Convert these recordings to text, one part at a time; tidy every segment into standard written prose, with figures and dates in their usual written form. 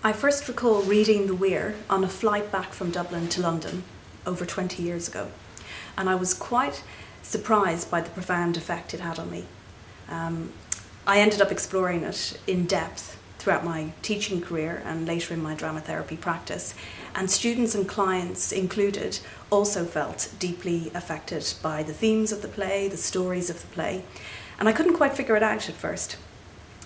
I first recall reading the Weir on a flight back from Dublin to London over 20 years ago, and I was quite surprised by the profound effect it had on me. I ended up exploring it in depth throughout my teaching career and later in my drama therapy practice, and students and clients included also felt deeply affected by the themes of the play, the stories of the play, and I couldn't quite figure it out at first.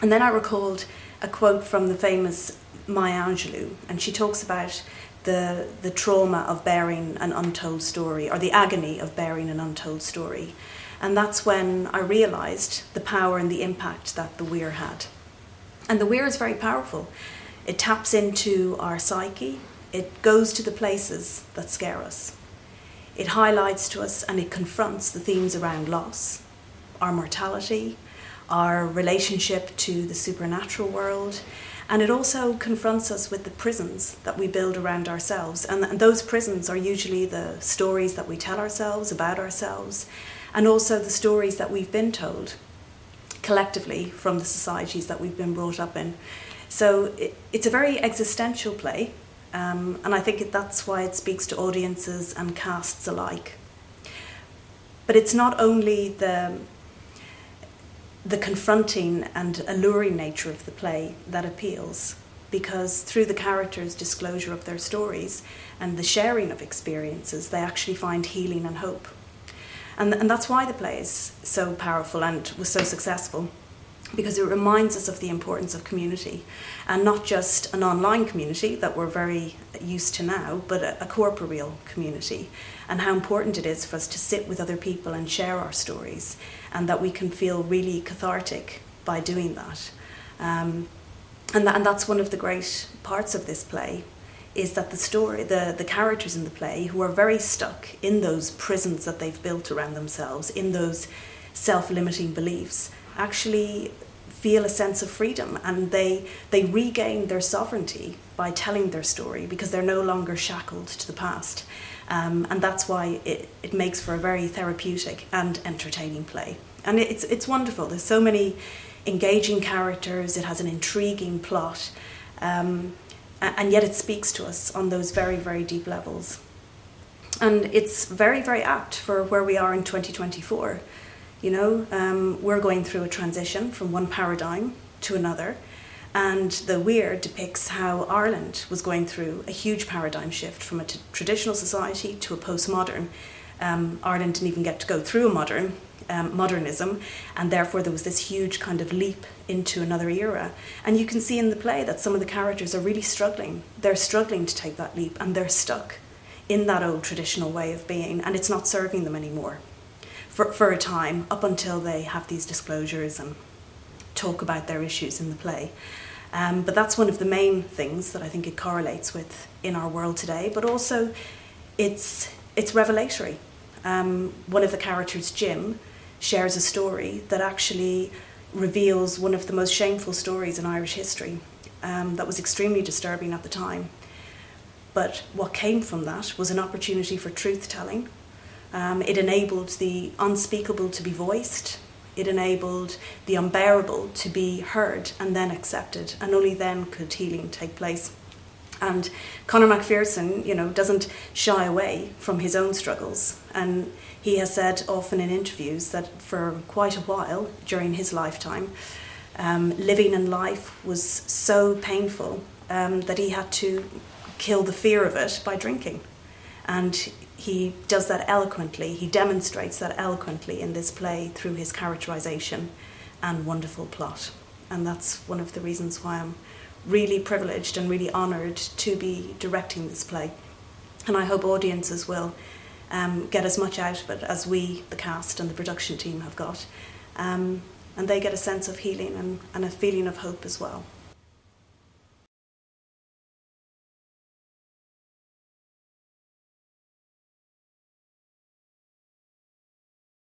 And then I recalled a quote from the famous Maya Angelou, and she talks about the trauma of bearing an untold story, or the agony of bearing an untold story. And that's when I realised the power and the impact that the Weir had. And the Weir is very powerful. It taps into our psyche. It goes to the places that scare us. It highlights to us and it confronts the themes around loss, our mortality, our relationship to the supernatural world, and it also confronts us with the prisons that we build around ourselves. And those prisons are usually the stories that we tell ourselves about ourselves, and also the stories that we've been told collectively from the societies that we've been brought up in. So it's a very existential play, and I think that's why it speaks to audiences and casts alike. But it's not only the confronting and alluring nature of the play that appeals, because through the characters' disclosure of their stories and the sharing of experiences, they actually find healing and hope. And that's why the play is so powerful and was so successful, because it reminds us of the importance of community, and not just an online community that we're very used to now, but a corporeal community, and how important it is for us to sit with other people and share our stories, and that we can feel really cathartic by doing that. And that's one of the great parts of this play, is that the story, the characters in the play, who are very stuck in those prisons that they've built around themselves, in those self-limiting beliefs, actually feel a sense of freedom, and they regain their sovereignty by telling their story, because they're no longer shackled to the past. And that's why it makes for a very therapeutic and entertaining play. And it's wonderful. There's so many engaging characters, it has an intriguing plot, and yet it speaks to us on those very, very deep levels. And it's very, very apt for where we are in 2024. You know, we're going through a transition from one paradigm to another, and the Weir depicts how Ireland was going through a huge paradigm shift from a traditional society to a postmodern. Ireland didn't even get to go through a modernism, and therefore there was this huge kind of leap into another era. And you can see in the play that some of the characters are really struggling. They're struggling to take that leap, and they're stuck in that old traditional way of being, and it's not serving them anymore. For a time, up until they have these disclosures and talk about their issues in the play. But that's one of the main things that I think it correlates with in our world today, but also it's revelatory. One of the characters, Jim, shares a story that actually reveals one of the most shameful stories in Irish history, that was extremely disturbing at the time. But what came from that was an opportunity for truth-telling. It enabled the unspeakable to be voiced. It enabled the unbearable to be heard and then accepted, and only then could healing take place. And Conor McPherson, you know, doesn't shy away from his own struggles, and he has said often in interviews that for quite a while during his lifetime, living in life was so painful that he had to kill the fear of it by drinking. And he does that eloquently, he demonstrates that eloquently in this play through his characterization and wonderful plot. And that's one of the reasons why I'm really privileged and really honoured to be directing this play. And I hope audiences will get as much out of it as we, the cast and the production team, have got. And they get a sense of healing and a feeling of hope as well.